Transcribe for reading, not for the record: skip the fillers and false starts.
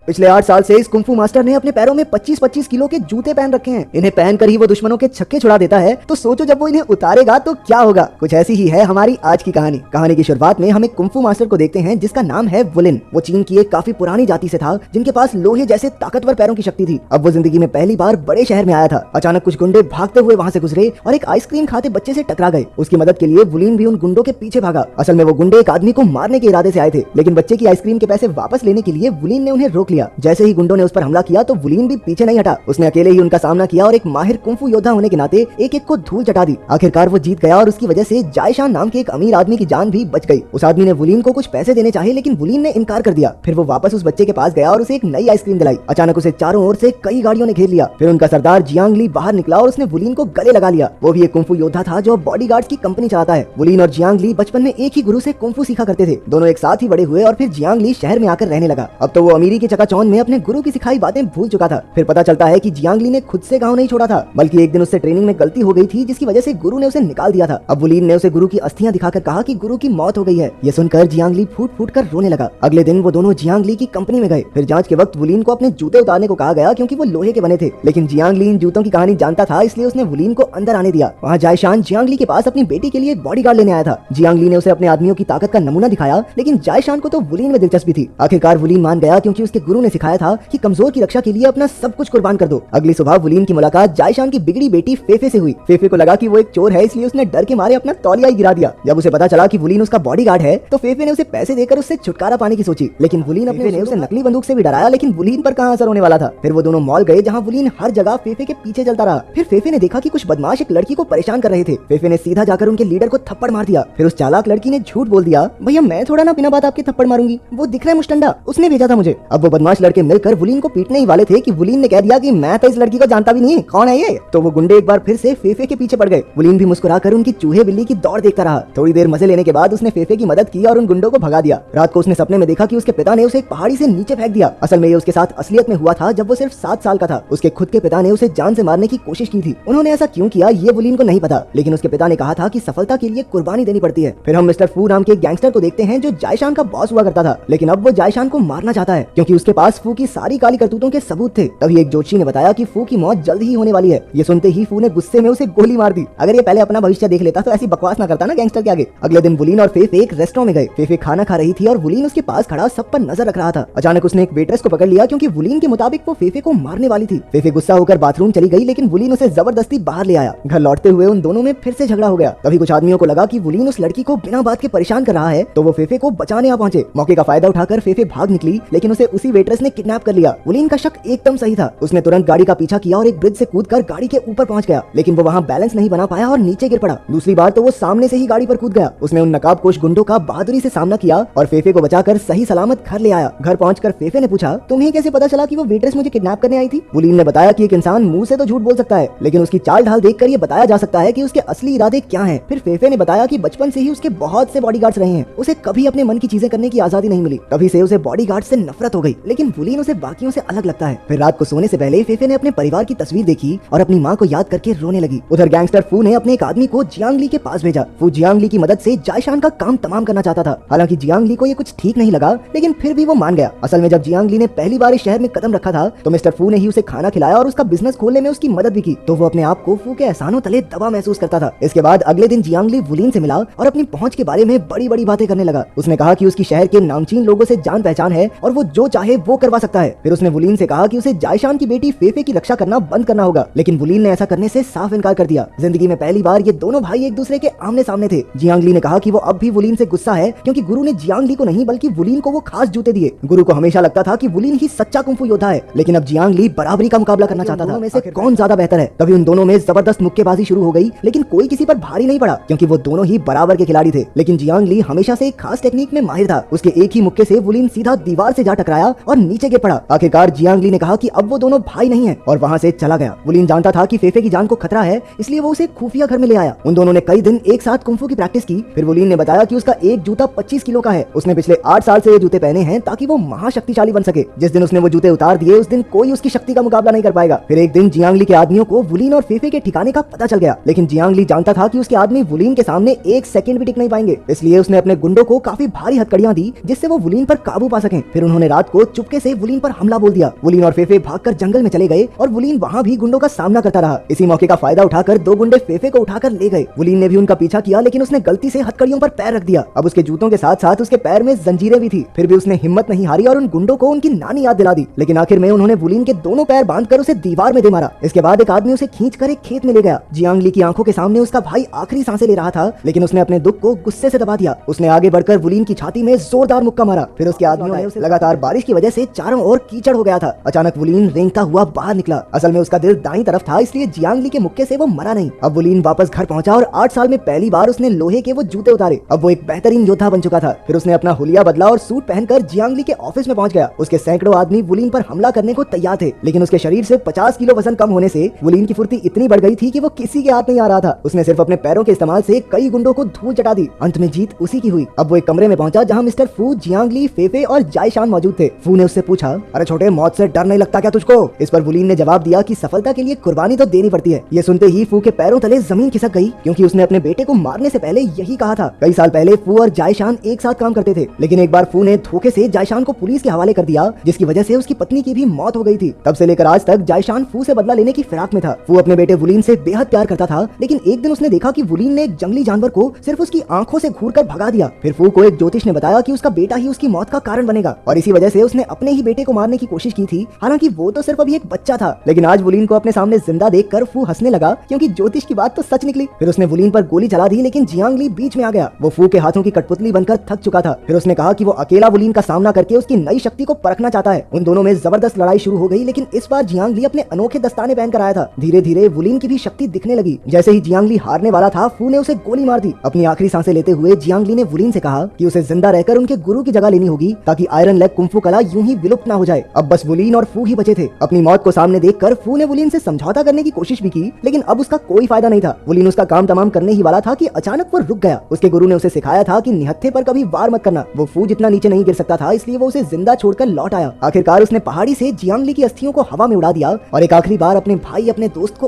पिछले 8 साल से इस कुंफू मास्टर ने अपने पैरों में 25-25 किलो के जूते पहन रखे हैं। इन्हें पहनकर ही वो दुश्मनों के छक्के छुड़ा देता है, तो सोचो जब वो इन्हें उतारेगा तो क्या होगा। कुछ ऐसी ही है हमारी आज की कहानी। कहानी की शुरुआत में हम एक कुंफू मास्टर को देखते हैं जिसका नाम है वुलिन। वो चीन की एक काफी पुरानी जाति से था जिनके पास लोहे जैसे ताकतवर पैरों की शक्ति थी। अब वो जिंदगी में पहली बार बड़े शहर में आया था। अचानक कुछ गुंडे भागते हुए वहाँ से गुजरे और एक आइसक्रीम खाते बच्चे से टकरा गए। उसकी मदद के लिए वुलिन भी उन गुंडों के पीछे भागा। असल में वो गुंडे एक आदमी को मारने के इरादे से आए थे, लेकिन बच्चे की आइसक्रीम के पैसे वापस लेने के लिए वुलिन ने उन्हें रोक लिया। जैसे ही गुंडों ने उस पर हमला किया तो वुलिन भी पीछे नहीं हटा। उसने अकेले ही उनका सामना किया और एक माहिर कुंफू योद्धा होने के नाते एक एक को धूल चटा दी। आखिरकार वो जीत गया और उसकी वजह से जायशान नाम के एक अमीर आदमी की जान भी बच गई। उस आदमी ने वुलिन को कुछ पैसे देने चाहे, लेकिन वुलिन ने इनकार कर दिया। फिर वो वापस उस बच्चे के पास गया और उसे एक नई आइसक्रीम दिलाई। अचानक उसे चारों ओर से कई गाड़ियों ने घेर लिया। फिर उनका सरदार जियांग ली बाहर निकला और उसने वुलिन को गले लगा लिया। वो भी एक कुंफू योद्धा था जो बॉडीगार्ड्स की कंपनी चलाता है। वुलिन और जियांग ली बचपन में एक ही गुरु से कुंफू सीखा करते थे। दोनों एक साथ ही बड़े हुए और फिर जियांग ली शहर में आकर रहने लगा। अब तो वो अमीरी के चकाचौंध में अपने गुरु की सिखाई बातें भूल चुका था। फिर पता चलता है कि जियांग ली ने खुद से गाँव नहीं छोड़ा था, बल्कि एक दिन उससे ट्रेनिंग में गलती हो गई थी जिसकी वजह से गुरु ने उसे निकाल दिया था। अब वुलिन ने उसे गुरु की अस्थियां दिखाकर कहा कि गुरु की मौत हो गई है। ये सुनकर जियांग ली फूट फूट कर रोने लगा। अगले दिन वो दोनों जियांग ली की कंपनी में गए। फिर जांच के वक्त वुलिन को अपने जूते उतारने को कहा गया क्योंकि वो लोहे के बने थे, लेकिन जियांग ली इन जूतों की कहानी जानता था, इसलिए उसने वुलिन को अंदर आने दिया। वहाँ जायशान जियांग ली के पास अपनी बेटी के लिए एक बॉडीगार्ड लेने आया था। जियांग ली ने उसे अपने आदमियों की ताकत का नमूना दिखाया, लेकिन जायशान को तो वुलिन में दिलचस्पी थी। आखिरकार वुलिन मान गया क्योंकि उसके गुरु ने सिखाया था कि कमजोर की रक्षा के लिए अपना सब कुछ कुर्बान कर दो। अगली सुबह वुलिन की मुलाकात जायशान की बिगड़ी बेटी फेफे से हुई। फेफे को लगा कि वो एक चोर है, इसलिए उसने डर के मारे अपना तौलिया ही गिरा दिया। जब उसे पता चला कि वुलिन उसका बॉडीगार्ड है तो फेफे ने उसे पैसे देकर उससे छुटकारा पाने की सोची, लेकिन वुलिन अपने ने उसे नकली बंदूक से भी डराया, लेकिन वुलिन पर कहां असर होने वाला था। फिर वो दोनों मॉल गए जहां वुलिन हर जगह फेफे के पीछे चलता रहा। फिर फेफे ने देखा कि कुछ बदमाश एक लड़की को परेशान कर रहे थे। फेफे ने सीधा जाकर उनके लीडर को थप्पड़ मार दिया। फिर उस चालाक लड़की ने झूठ बोल दिया, भैया मैं थोड़ा ना बिना बात आपके थप्पड़ मारूंगी, वो दिख रहा है मुस्टंडा, उसने भेजा था मुझे। अब वो बदमाश लड़के मिलकर वुलिन को पीटने ही वाले थे कि वुलिन ने कह दिया कि मैं तो इस लड़की को जानता भी नहीं, कौन है ये। तो वो गुंडे एक बार फिर से फेफे के पीछे पड़ गए। वुलिन भी मुस्कुराकर उनकी चूहे बिल्ली की दौड़ देखता रहा। थोड़ी देर मजे लेने के बाद उसने फेफे की मदद की और उन गुंडों को भगा दिया। रात को उसने सपने में देखा कि उसके पिता ने उसे एक पहाड़ी से नीचे फेंक दिया। असल में ये उसके साथ असलियत में हुआ था जब वो सिर्फ 7 साल का था। उसके खुद के पिता ने उसे जान से मारने की कोशिश की थी। उन्होंने ऐसा क्यों किया ये वुलिन को नहीं पता, लेकिन उसके पिता ने कहा था कि सफलता के लिए कुर्बानी देनी पड़ती है। फिर हम मिस्टर फू नाम के एक गैंगस्टर को देखते हैं जो जायशान का बॉस हुआ करता था, लेकिन अब वो जायशान को मारना चाहता है क्योंकि उसके पास फू की सारी काली करतूतों के सबूत थे। तभी एक ज्योतिषी ने बताया कि फू की मौत जल्द ही होने वाली है। ये सुनते ही फू ने गुस्से में उसे गोली मार दी। अगर ये पहले अपना भविष्य देख लेता तो ऐसी बकवास ना करता ना गैंगस्टर के आगे। अगले दिन वुलिन और फेफे एक रेस्टोरेंट में गए। फेफे खाना खा रही थी और वुलिन उसके पास खड़ा सब पर नजर रख रहा था। अचानक उसने एक वेट्रेस को पकड़ लिया क्योंकि वुलिन के मुताबिक वो फेफे को मारने वाली थी। फेफे गुस्सा होकर बाथरूम चली गई, लेकिन वुलिन उसे जबरदस्ती बाहर ले आया। घर लौटते हुए उन दोनों में फिर से झगड़ा हो गया। तभी कुछ आदमियों को लगा कि वुलिन उस लड़की को बिना बात के परेशान कर रहा है, तो वो फेफे को बचाने आ पहुंचे। मौके का फायदा उठाकर फेफे भाग निकली, लेकिन उसे उसी वेट्रेस ने किडनैप कर लिया। वुलिन का शक एकदम सही था। उसने तुरंत गाड़ी का पीछा किया और एक ब्रिज से कूदकर गाड़ी के ऊपर पहुंच गया, लेकिन वो वहां बैलेंस नहीं बना पाया और नीचे गिर पड़ा। दूसरी बार तो वो सामने से ही गाड़ी पर कूद गया। उसने उन नकाबपोश गुंडों का बहादुरी से सामना किया और फेफे को बचाकर सही सलामत घर ले आया। घर पहुंचकर फेफे ने पूछा, तुम्हें कैसे पता चला कि वो वेट्रेस मुझे किडनैप करने आई थी? वुलिन ने बताया कि एक इंसान मुंह से तो झूठ बोल सकता है, लेकिन उसकी चाल ढाल देखकर ये बताया जा सकता है कि उसके असली इरादे क्या हैं। फिर फेफे ने बताया कि बचपन से ही उसके बहुत से बॉडीगार्ड्स रहे हैं, उसे कभी अपने मन की चीजें करने की आजादी नहीं मिली, तभी से उसे बॉडीगार्ड से नफरत हो गई। लेकिन वुलिन उसे बाकियों से अलग लगता है। फिर रात को सोने से पहले फेफे ने अपने परिवार की तस्वीर देखी और अपनी माँ को याद करके रोने लगी। उधर गैंगस्टर फू ने अपने एक आदमी को जियांग ली के पास भेजा। फू जियांग ली की मदद से जायशान का काम तमाम करना चाहता था। हालांकि जियांग ली को ये कुछ ठीक नहीं लगा, लेकिन फिर भी वो मान गया। असल में जब जियांग ली ने पहली बार इस शहर में कदम रखा था तो मिस्टर फू ने ही उसे खाना खिलाया और उसका बिजनेस खोलने में उसकी मदद भी की, तो वो अपने आप को फू के एहसानों तले दबा महसूस करता था। इसके बाद अगले दिन जियांग ली वुलिन से मिला और अपनी पहुंच के बारे में बड़ी बड़ी बातें करने लगा। उसने कहा कि उसकी शहर के नामचीन लोगों से जान पहचान है और वो जो चाहे वो करवा सकता है। फिर उसने वुलिन से कहा कि उसे जायशान की बेटी फेफे की रक्षा करना बंद करना होगा, लेकिन वुलिन ने ऐसा करने से साफ इनकार कर दिया। जिंदगी में पहली बार ये दोनों भाई एक दूसरे के आमने सामने थे। जियांग ली ने कहा कि वो अब भी वुलिन से गुस्सा है क्योंकि गुरु ने जियांग ली को नहीं बल्कि वुलिन को वो खास जूते दिए। गुरु को हमेशा लगता था कि वुलिन ही सच्चा कुंफू योद्धा है, लेकिन अब जियांग ली बराबरी का मुकाबला करना चाहता था में से कौन ज्यादा बेहतर है। तभी उन दोनों में जबरदस्त मुक्केबाजी शुरू हो गई, लेकिन कोई किसी पर भारी नहीं पड़ा क्योंकि वो दोनों ही बराबर के खिलाड़ी थे। लेकिन जियांग ली हमेशा से एक खास टेक्निक में माहिर था। उसके एक ही मुक्के से वुलिन सीधा दीवार से जा टकराया और नीचे गिर पड़ा। आखिरकार जियांग ली ने कहा कि अब वो दोनों भाई नहीं है और वहाँ से चला गया। वुलिन जानता था कि फेफे की जान को खतरा है, इसलिए वो उसे खुफिया घर में ले आया। उन दोनों ने कई दिन एक साथ कुंफू की प्रैक्टिस की। फिर वुलिन ने बताया कि उसका एक जूता 25 किलो का है। उसने पिछले 8 साल से ये जूते पहने हैं ताकि वो महाशक्तिशाली बन सके। जिस दिन उसने वो जूते उतार दिए उस दिन कोई उसकी शक्ति का मुकाबला नहीं कर पाएगा। फिर एक दिन जियांग ली के आदमियों को वुलिन और फेफे के ठिकाने का पता चल गया, लेकिन जियांग ली जानता था कि उसके आदमी वुलिन के सामने एक सेकंड भी टिक नहीं पाएंगे, इसलिए उसने अपने गुंडों को काफी भारी हथकड़ियां दी जिससे वो वुलिन पर काबू पा सकें। फिर उन्होंने रात को चुपके से वुलिन पर हमला बोल दिया। वुलिन और फेफे भागकर जंगल में चले गए और वुलिन वहाँ भी गुंडों का सामना करता रहा। इसी मौके का फायदा उठाकर दो गुंडे फेफे को उठाकर ले गए। वुलिन ने भी उनका पीछा किया, लेकिन उसने गलती से हथकड़ियों पर पैर रख दिया। अब उसके जूतों के साथ साथ उसके पैर में जंजीरें भी थी। फिर भी उसने हिम्मत नहीं हारी और उन गुंडों को उनकी नानी याद दिला दी। लेकिन आखिर में उन्होंने वुलिन के दोनों पैर बांधकर उसे दीवार में दे मारा। इसके बाद एक आदमी उसे खींचकर एक खेत में ले गया। जियांग ली की आंखों के सामने उसका भाई आखिरी सांसें ले रहा था, लेकिन उसने अपने दुख को गुस्से से दबा दिया। उसने आगे बढ़कर वुलिन की छाती में जोरदार मुक्का मारा। फिर उसके आदमियों ने उसे लगातार बारिश की वजह से चारों ओर कीचड़ हो गया था। अचानक वुलिन रेंगता हुआ बाहर निकला। असल में उसका दिल दाईं तरफ था, इसलिए जियांग ली के मुक्के से वो मरा नहीं। अब वुलिन वापस घर पहुंचा और 8 साल में पहली बार उसने लोहे के वो जूते उतारे। अब वो एक बेहतरीन योद्धा बन चुका था। फिर उसने अपना हुलिया बदला और सूट पहनकर जियांग ली के ऑफिस में पहुंच गया। उसके सैकड़ों आदमी वुलिन पर हमला करने को तैयार थे, लेकिन उसके शरीर से 50 किलो वजन कम होने से वुलिन की फुर्ती इतनी बढ़ गई थी कि वो किसी के हाथ नहीं आ रहा था। उसने सिर्फ अपने पैरों के इस्तेमाल से कई गुंडों को धूल चटा दी। अंत में जीत उसी की हुई। अब वो एक कमरे में पहुंचा जहां मिस्टर फू, जियांग ली, फेफे और जायशान मौजूद थे। फू ने उससे पूछा, अरे छोटे, मौत से डर नहीं लगता क्या तुझको? इस पर वुलिन ने जवाब दिया कि सफलता के लिए कुर्बानी तो देनी पड़ती है। ये सुनते ही फू के पैरों तले जमीन खिसक गई, क्योंकि उसने अपने बेटे को मारने से पहले यही कहा था। कई साल पहले फू और जायशान एक साथ काम करते थे, लेकिन एक बार फू ने धोखे से जायशान को पुलिस के हवाले कर दिया, जिसकी वजह से उसकी पत्नी की भी मौत हो गई थी। तब से लेकर आज तक जायशान फू से बदला लेने की फिराक में था। फू अपने बेटे वुलिन से बेहद प्यार करता था, लेकिन एक दिन उसने देखा कि वुलिन ने एक जंगली जानवर को सिर्फ उसकी आंखों से घूरकर भगा दिया। फिर फू को एक ज्योतिष ने बताया कि उसका बेटा ही उसकी मौत का कारण बनेगा, और इसी वजह से उसने अपने ही बेटे को मारने की कोशिश की थी। हालांकि वो तो सिर्फ अभी एक बच्चा था, लेकिन आज वुलिन को अपने सामने जिंदा देखकर फू हंसने लगा, क्योंकि ज्योतिष की बात तो सच निकली। फिर उसने वुलिन पर गोली चला दी, लेकिन जियांग ली बीच में आ गया। वो फू के हाथों की कठपुतली बनकर थक चुका था। फिर उसने कहा कि वो अकेला वुलिन का सामना करके उसकी नई शक्ति को परखना चाहता है। उन दोनों में जबरदस्त लड़ाई शुरू हो गई, लेकिन इस बार जियांग ली अपने अनोखे दस्ताने पहनकर आया था। धीरे धीरे वुलिन की भी शक्ति दिखने लगी। जैसे ही जियांग ली हारने वाला था, फू ने उसे गोली मार दी। अपनी आखिरी सांसें लेते हुए जियांग ली ने वुलिन से कहा कि उसे जिंदा रहकर उनके गुरु की जगह लेनी होगी, ताकि आयरन लेग कुंफू कला यूं ही विलुप्त ना हो जाए। अब बस वुलिन और फू ही बचे थे। अपनी मौत को सामने देखकर फू ने वुलिन से समझौता करने की कोशिश भी की, लेकिन अब उसका कोई फायदा नहीं था। वुलिन उसका काम तमाम करने ही वाला था कि अचानक वो रुक गया। उसके गुरु ने उसे सिखाया था कि निहत्थे पर कभी वार मत करना। वो फू जितना नीचे नहीं गिर सकता था, इसलिए वो उसे जिंदा छोड़कर लौट आया। आखिरकार उसने पहाड़ी से जियांग ली की अस्थियों को हवा में उड़ा दिया और एक आखिरी बार अपने भाई, अपने दोस्त को